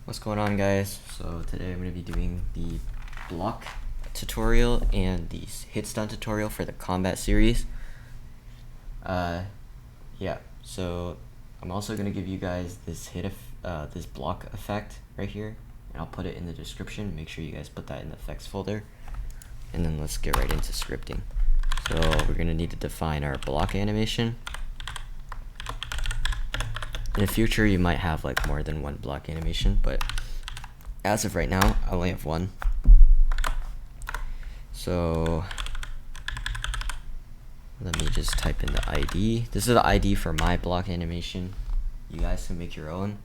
What's going on, guys? So today I'm going to be doing the block tutorial and the hit stun tutorial for the combat series. Yeah, so I'm also going to give you guys this this block effect right here, and I'll put it in the description. Make sure you guys put that in the effects folder, and then let's get right into scripting. So we're going to need to define our block animation. In the future, you might have like more than one block animation, but as of right now, I only have one. So let me just type in the ID. This is the ID for my block animation. You guys can make your own.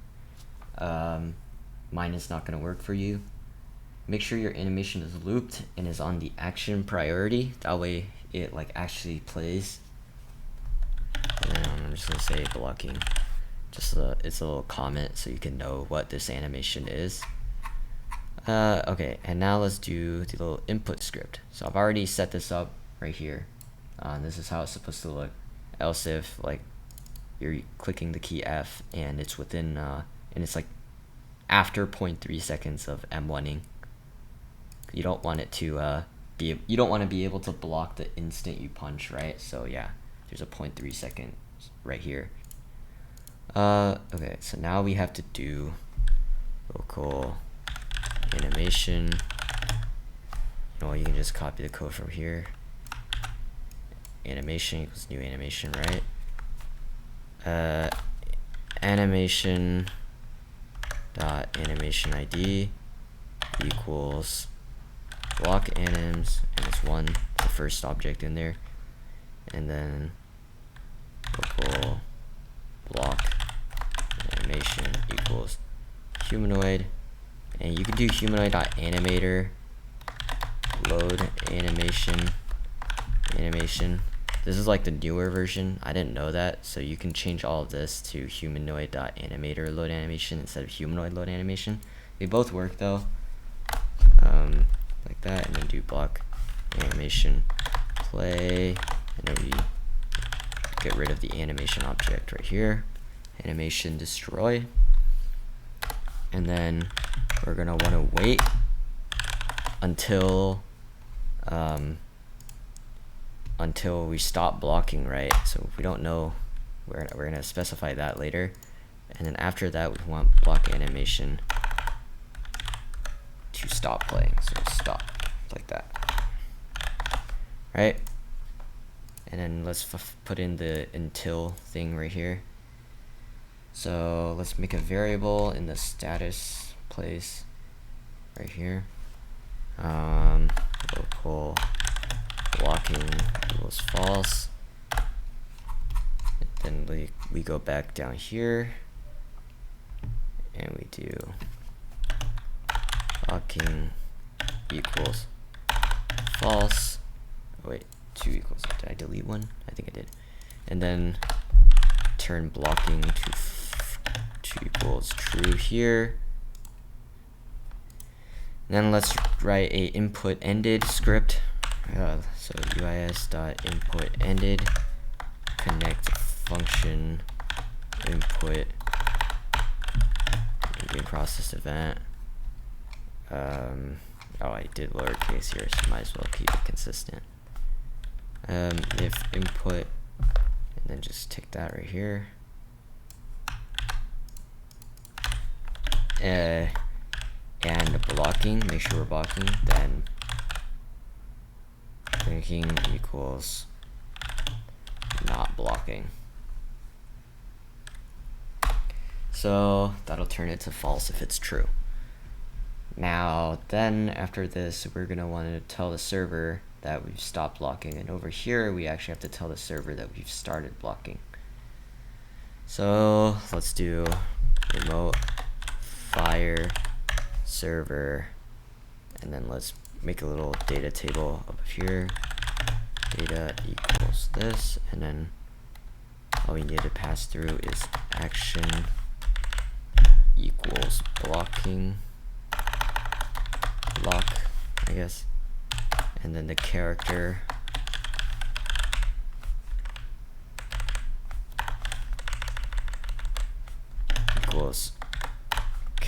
Mine is not going to work for you. Make sure your animation is looped and is on the action priority. That way it like actually plays. And then I'm just going to say blocking. It's a little comment so you can know what this animation is. Okay, and now let's do the little input script. So I've already set this up right here. This is how it's supposed to look. Else if like you're clicking the key F and it's within and it's like after 0.3 seconds of M1ing. You don't want it to you don't want to be able to block the instant you punch, right? So yeah, there's a 0.3 seconds right here. Okay, so now we have to do local animation. You can just copy the code from here. Animation equals new animation, right? Animation dot animation ID equals block anims, and it's one, the first object in there, and then local block animation equals humanoid, and you can do humanoid.animator load animation. This is like the newer version. I didn't know that, so you can change all of this to humanoid.animator load animation instead of humanoid load animation. They both work though, like that, and then do block animation play, and then we get rid of the animation object right here, animation destroy, and then we're gonna want to wait until we stop blocking, right? So if we don't know, we're gonna specify that later, and then after that we want block animation to stop playing, so stop like that, right? And then let's put in the until thing right here. So let's make a variable in the status place right here. Local blocking equals false. And then we go back down here and we do blocking equals false. Oh, wait, 2 equals, did I delete one? I think I did. And then turn blocking to 2 equals true here. And then let's write a input ended script. So uis.input ended connect function input in process event. Oh, I did lowercase here, so might as well keep it consistent. If input, and then just take that right here. And blocking, make sure we're blocking, then blocking equals not blocking. So that'll turn it to false if it's true. Now then after this, we're gonna want to tell the server that we've stopped blocking, and over here we actually have to tell the server that we've started blocking. So let's do remote fire server, and then let's make a little data table up here. Data equals this, and then all we need to pass through is action equals blocking block, I guess, and then the character equals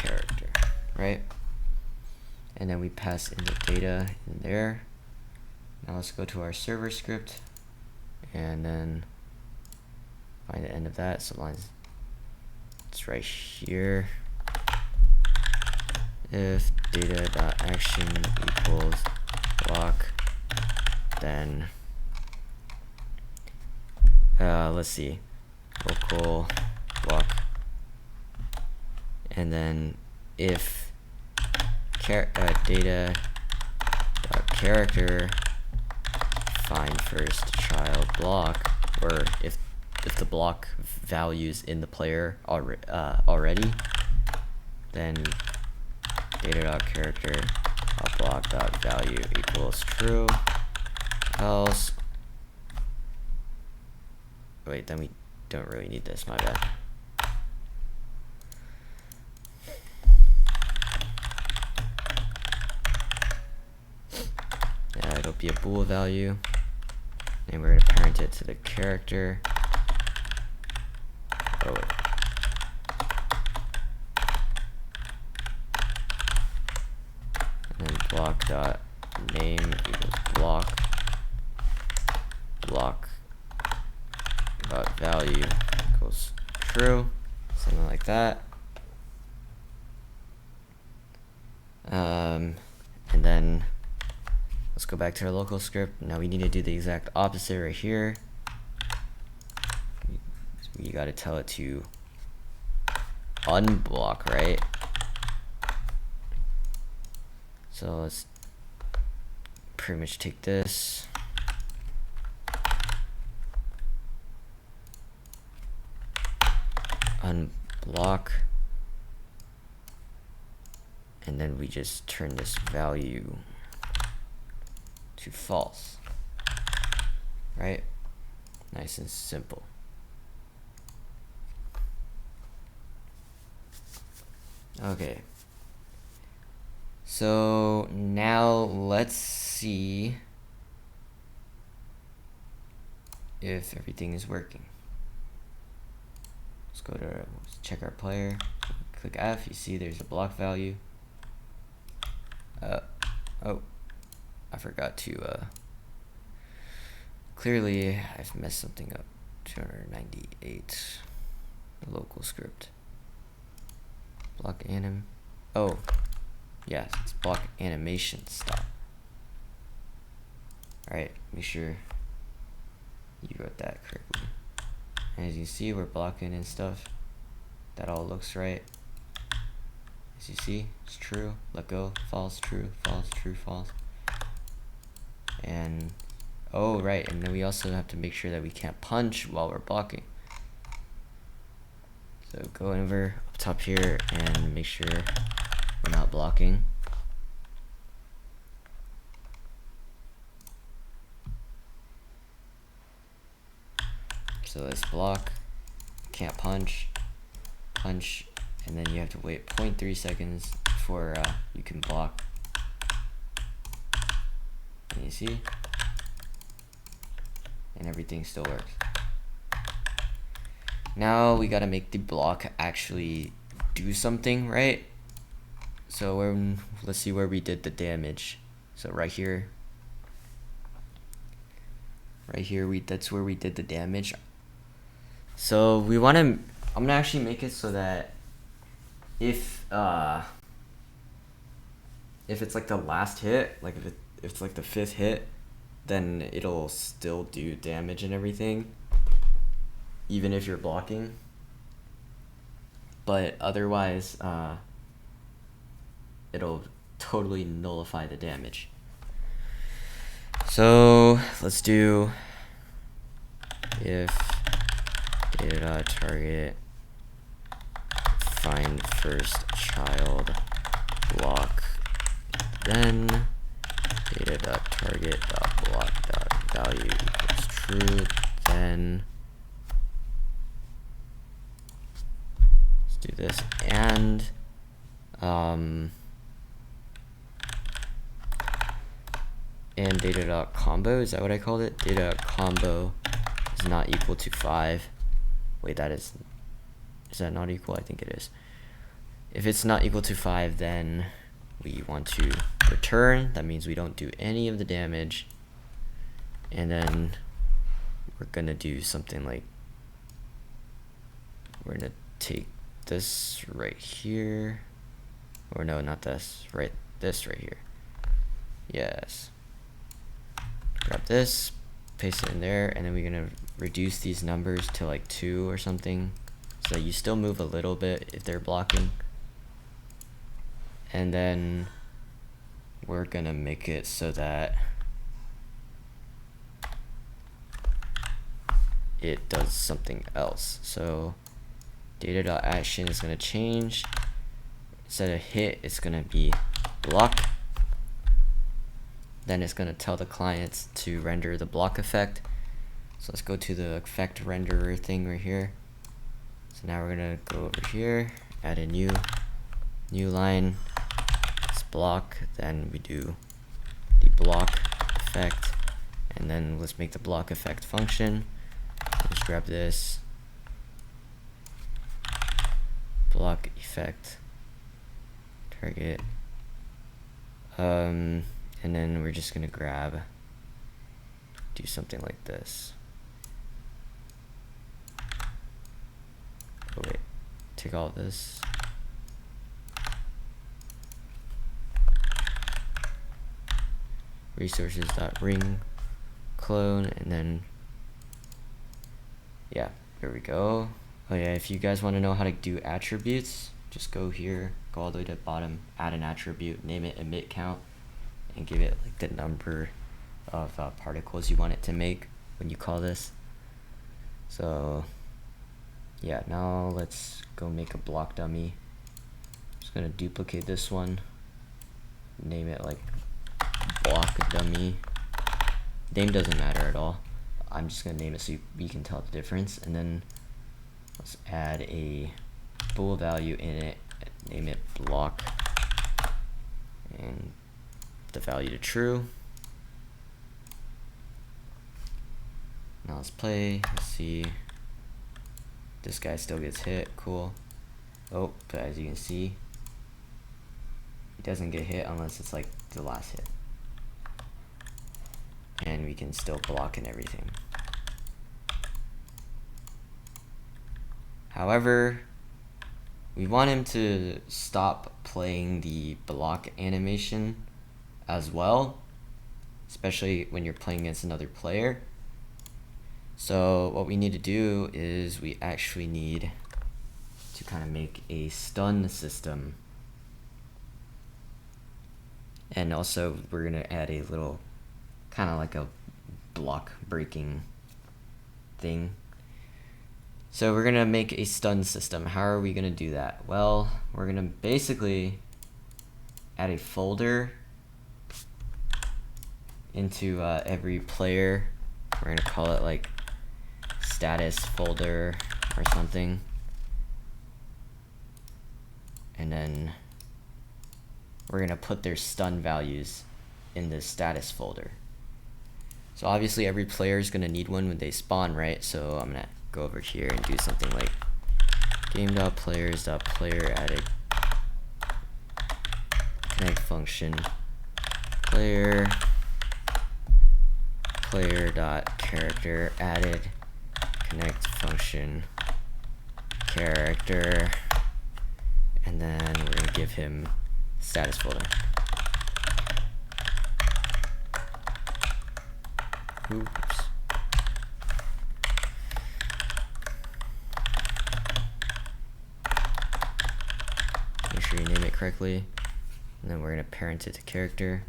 character. right? And then we pass in the data in there. Now let's go to our server script and then find the end of that. So lines, it's right here. If data.action equals block, then let's see, local block, and then if data.character find first child block, or if the block values in the player already, then data.character block.value equals true. Else, wait, then we don't really need this, my bad. Yeah, it'll be a bool value, and we're gonna parent it to the character. Oh, wait. And then block dot name equals block dot value equals true, something like that. And then let's go back to our local script. Now we need to do the exact opposite right here. You got to tell it to unblock, right? So let's pretty much take this, unblock, and then we just turn this value to false, right? Nice and simple. Okay, so now let's see if everything is working. Let's go to let's check our player, click F, you see there's a block value. Oh, I forgot to clearly I've messed something up. 298 local script. Block anim. Oh, yeah, it's block animation stop. Alright, make sure you wrote that correctly. And as you see, we're blocking and stuff. That all looks right. As you see, it's true, let go, false, true, false, true, false. And oh right, and then we also have to make sure that we can't punch while we're blocking. So go over up top here and make sure we're not blocking. So let's block, can't punch, punch, and then you have to wait 0.3 seconds before you can block. And you see? And everything still works. Now we gotta make the block actually do something, right? So let's see where we did the damage. So right here, that's where we did the damage. So we want to, I'm gonna actually make it so that if it's like the last hit, like if it's like the 5th hit, then it'll still do damage and everything, even if you're blocking. But otherwise, it'll totally nullify the damage. So let's do if data.target find first child block, then data.target.block.value equals true, then let's do this, and data.combo, is that what I called it? Data.combo is not equal to 5. Wait, is that not equal? I think it is. If it's not equal to 5, then we want to return. That means we don't do any of the damage. And then we're gonna do something like, we're gonna take this right here, or no, not this, right, this right here. Yes. Grab this, paste it in there, and then we're gonna reduce these numbers to like 2 or something, so that you still move a little bit if they're blocking. And then we're gonna make it so that it does something else. So data.action is gonna change. Instead of hit, it's gonna be block. Then it's gonna tell the clients to render the block effect. So let's go to the effect renderer thing right here. So now we're gonna go over here, add a new line. It's block. Then we do the block effect, and then let's make the block effect function. Let's grab this block effect target, and then we're just gonna do something like this. Oh wait, take all of this. Resources.ring clone, and then yeah, here we go. Oh yeah, if you guys want to know how to do attributes, just go here, go all the way to the bottom, add an attribute, name it emit count, and give it like the number of particles you want it to make when you call this. So yeah, now let's go make a block dummy. I'm just gonna duplicate this one, name it like block dummy. Name doesn't matter at all. I'm just gonna name it so we can tell the difference, and then let's add a bool value in it, name it block, and the value to true. Now let's play, let's see. This guy still gets hit, cool. Oh, but as you can see, he doesn't get hit unless it's like the last hit. And we can still block and everything. However, we want him to stop playing the block animation as well, especially when you're playing against another player. So what we need to do is we actually need to kind of make a stun system. And also we're gonna add a little kind of like a block breaking thing. So we're gonna make a stun system. How are we gonna do that? Well, we're gonna basically add a folder into every player. We're gonna call it like status folder or something. And then we're gonna put their stun values in the status folder. So obviously every player is gonna need one when they spawn, right? So I'm gonna go over here and do something like game.players.player added connect function player.character added connect function character, and then we're gonna give him status folder. Oops. Make sure you name it correctly, and then we're gonna parent it to character.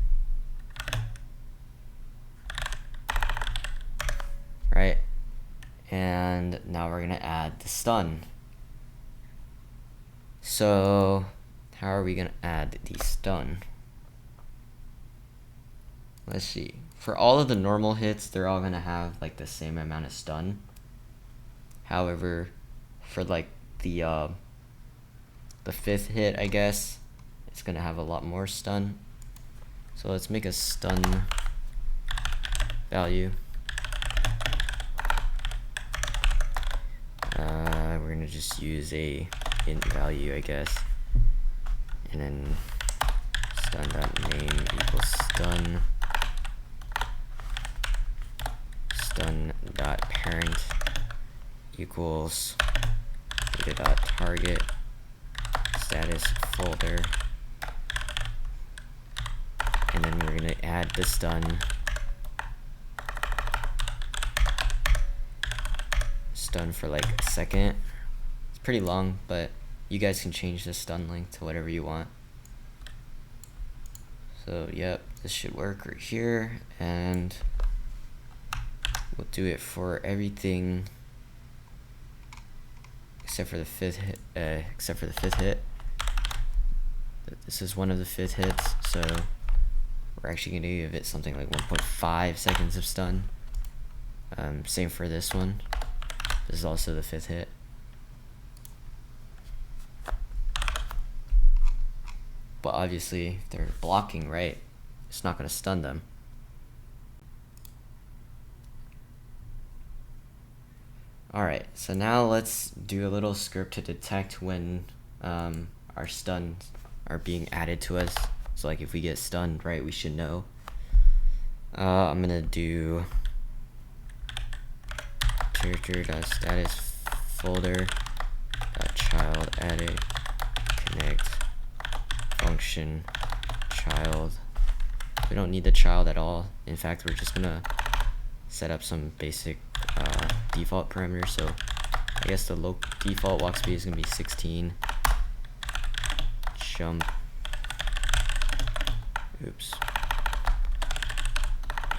Right, and now we're gonna add the stun. So how are we gonna add the stun? Let's see. For all of the normal hits, they're all gonna have like the same amount of stun. However, for like the fifth hit, I guess, it's gonna have a lot more stun. So let's make a stun value. We're gonna just use a int value, I guess. and then stun.name equals stun.parent equals data.target status folder, and then we're going to add the stun for like a second. It's pretty long, but you guys can change the stun length to whatever you want. So yep, this should work right here, and we'll do it for everything except for the fifth hit. This is one of the 5th hits, so we're actually going to give it something like 1.5 seconds of stun. Same for this one. This is also the 5th hit. But obviously, if they're blocking right, it's not going to stun them. Alright, so now let's do a little script to detect when our stuns are being added to us. So like if we get stunned, right, we should know. I'm going to do character.status folder child added connect function child. We don't need the child at all. In fact, we're just gonna set up some basic default parameters. So I guess the default walk speed is gonna be 16. Jump. Oops.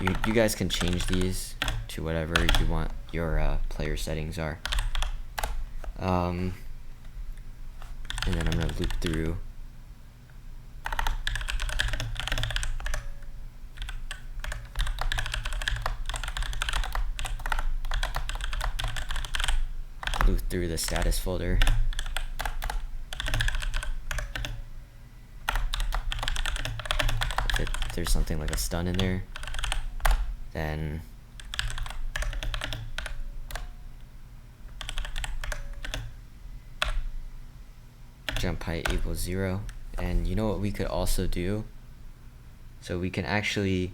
You guys can change these to whatever you want your player settings are. And then I'm gonna loop through. Through the status folder. If there's something like a stun in there, then jump height equals 0. And you know what we could also do? So we can actually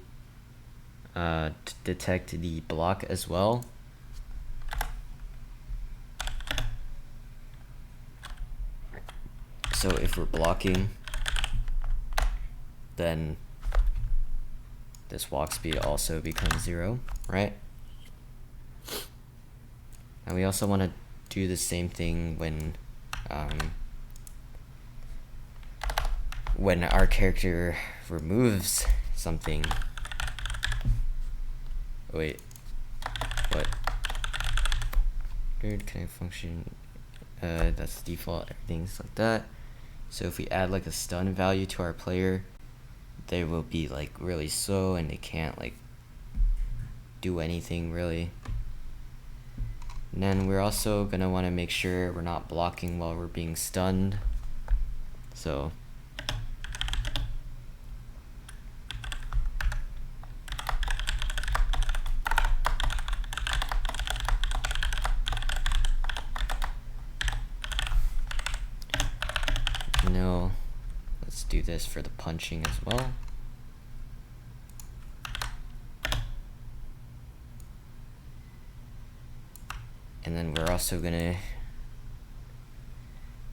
detect the block as well. So if we're blocking, then this walk speed also becomes 0, right? And we also want to do the same thing when our character removes something. Wait, what? Connect function. That's the default. Everything's like that. So if we add like a stun value to our player, they will be like really slow and they can't like do anything really. And then we're also gonna want to make sure we're not blocking while we're being stunned. So let's do this for the punching as well. And then we're also gonna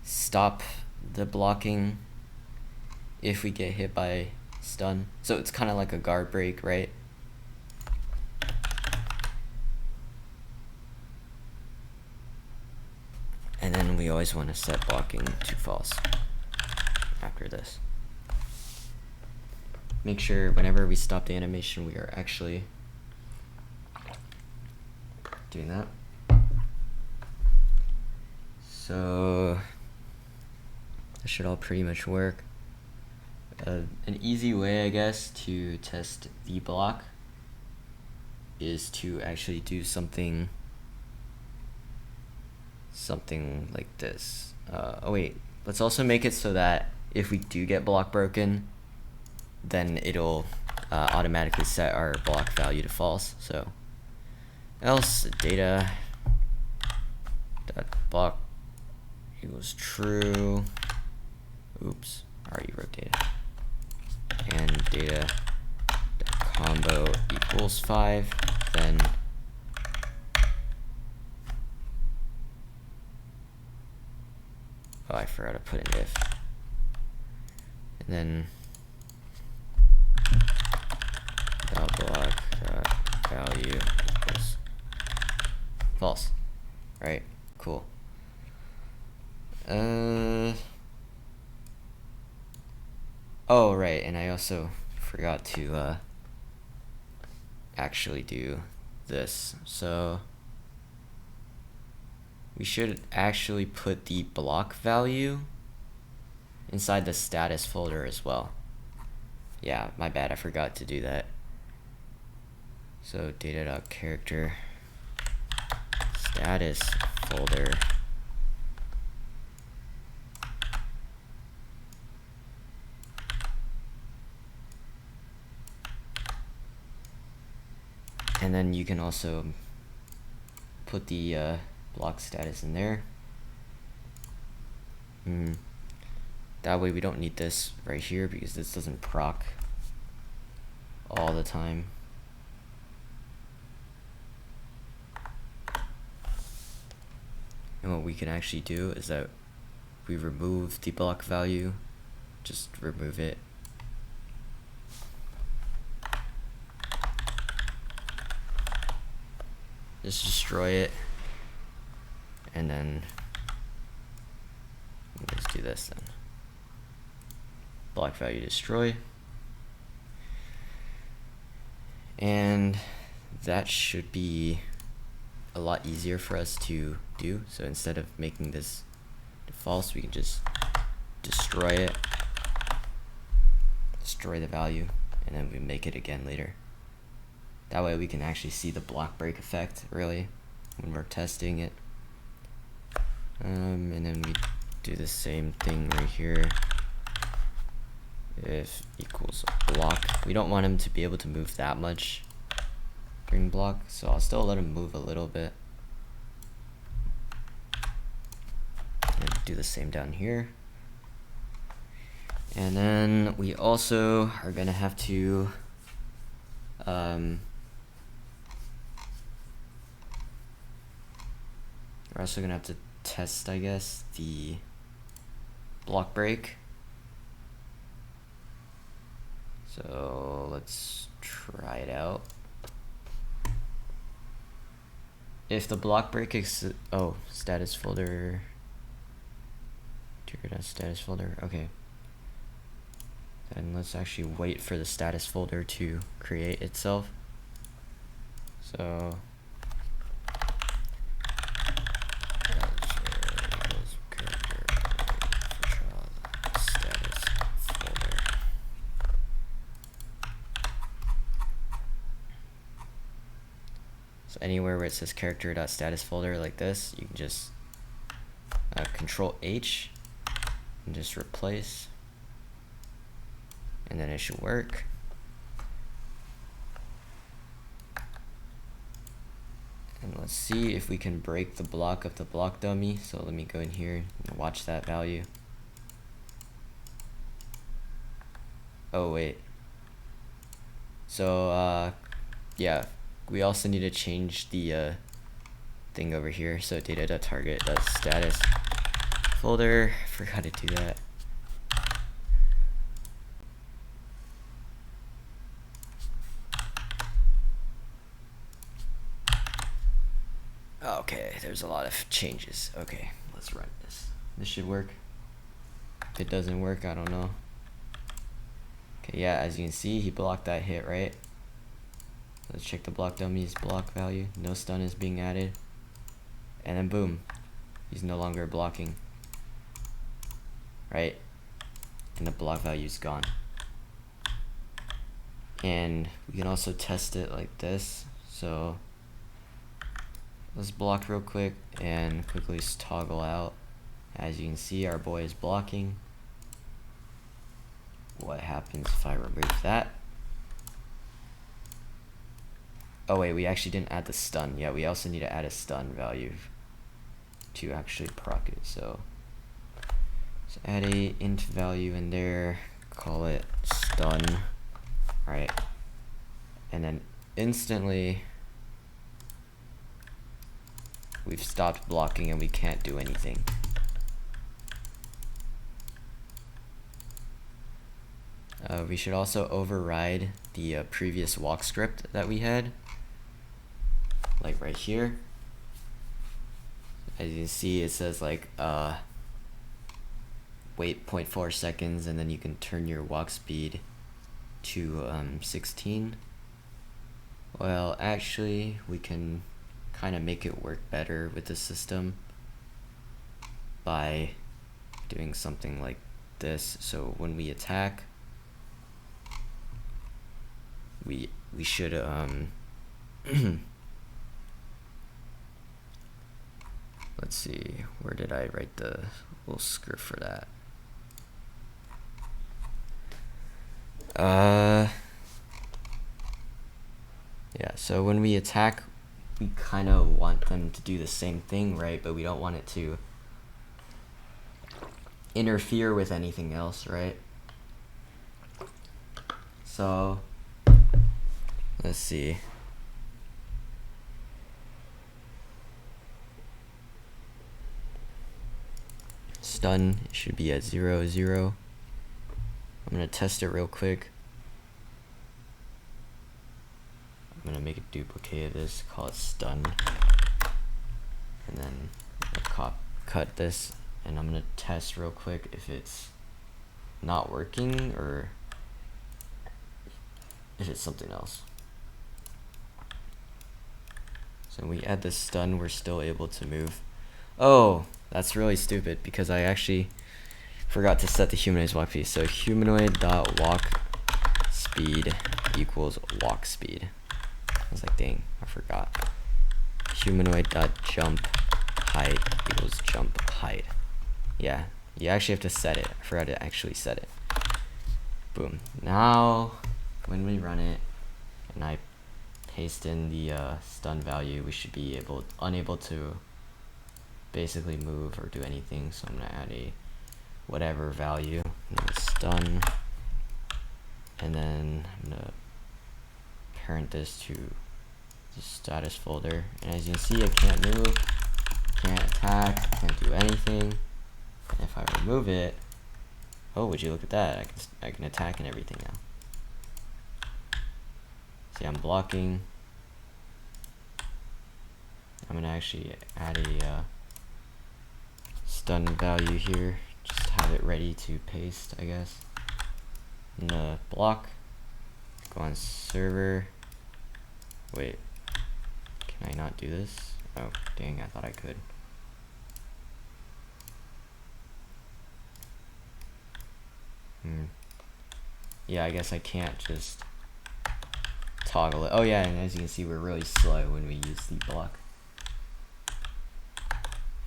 stop the blocking if we get hit by stun. So it's kind of like a guard break, right? And then we always want to set blocking to false after this. Make sure whenever we stop the animation, we are actually doing that. So that should all pretty much work. An easy way, I guess, to test the block is to actually do something like this. Oh wait, let's also make it so that if we do get block broken, then it'll automatically set our block value to false. So else data dot block equals true. Oops, row data, and data combo equals 5, then I forgot to put an if, and then block value equals false. Right, cool. Oh right, and I also forgot to actually do this. So we should actually put the block value inside the status folder as well. Yeah, my bad, I forgot to do that. So data.character status folder, and then you can also put the block status in there. That way we don't need this right here because this doesn't proc all the time. And what we can actually do is that we remove the block value, just remove it. Just destroy it, and then let's do this then. Block value destroy, and that should be a lot easier for us to do. So instead of making this false, we can just destroy it, destroy the value, and then we make it again later. That way we can actually see the block break effect really when we're testing it. And then we do the same thing right here. If equals block, we don't want him to be able to move that much during block, so I'll still let him move a little bit. And do the same down here. And then we also are gonna have to we're also gonna have to test, I guess, the block break. So let's try it out. If the block break is status folder, trigger status folder. Okay. Then let's actually wait for the status folder to create itself. So anywhere where it says character.status folder like this, you can just Control H and just replace, and then it should work. And let's see if we can break the block of the block dummy. So let me go in here and watch that value. Oh wait. So yeah, we also need to change the thing over here. So data.target.status folder. Forgot to do that. Okay, there's a lot of changes. Okay, let's run this. This should work. If it doesn't work, I don't know. Okay, yeah, as you can see, he blocked that hit, right? Let's check the block dummy's block value. No stun is being added. And then boom, he's no longer blocking. Right? And the block value is gone. And we can also test it like this. So let's block real quick and quickly toggle out. As you can see, our boy is blocking. What happens if I remove that? Oh wait, we actually didn't add the stun. Yeah, we also need to add a stun value to actually proc it. So So add a int value in there, call it stun. Alright. And then instantly we've stopped blocking and we can't do anything. We should also override the previous walk script that we had, like right here. As you can see, it says like wait 0.4 seconds and then you can turn your walk speed to 16. Well, actually we can kind of make it work better with the system by doing something like this. So when we attack, we should let's see, where did I write the little script for that? Yeah, so when we attack, we kind of want them to do the same thing, right? But we don't want it to interfere with anything else, right? So let's see. Stun should be at 0, 0. I'm gonna test it real quick. I'm gonna make a duplicate of this, call it stun, and then cut this, and I'm gonna test real quick if it's not working or if it's something else. So when we add the stun, we're still able to move. Oh, that's really stupid because I actually forgot to set the humanoid's walk speed. So humanoid.walk speed equals walk speed. I was like, dang, I forgot. Humanoid.jump height equals jump height. Yeah, you actually have to set it. I forgot to actually set it. Boom. Now, when we run it, and I paste in the stun value, we should be unable to basically move or do anything. So I'm gonna add a whatever value, and then stun, and then I'm gonna parent this to the status folder. And as you can see, I can't move, can't attack, can't do anything. And if I remove it, oh, would you look at that? I can attack and everything now. See, I'm blocking. I'm gonna actually add a stun value here, just have it ready to paste, I guess. I'm gonna block, go on server. Wait, can I not do this? Oh, dang, I thought I could. Yeah, I guess I can't just toggle it. Oh yeah, and as you can see, we're really slow when we use the block.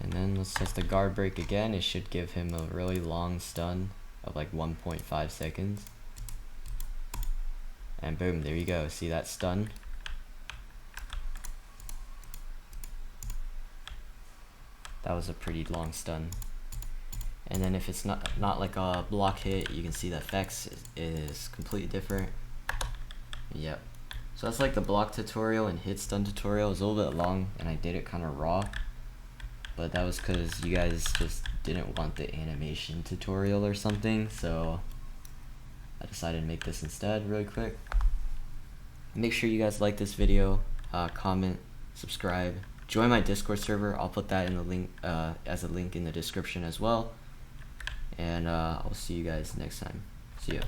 And then let's test the guard break again. It should give him a really long stun of like 1.5 seconds. And boom, there you go. See that stun? That was a pretty long stun. And then if it's not like a block hit, you can see the effects is completely different. Yep. So that's like the block tutorial and hit stun tutorial. It was a little bit long and I did it kind of raw. But that was because you guys just didn't want the animation tutorial or something, so I decided to make this instead really quick. Make sure you guys like this video, comment, subscribe, join my Discord server. I'll put that in the link as a link in the description as well. And I'll see you guys next time. See ya.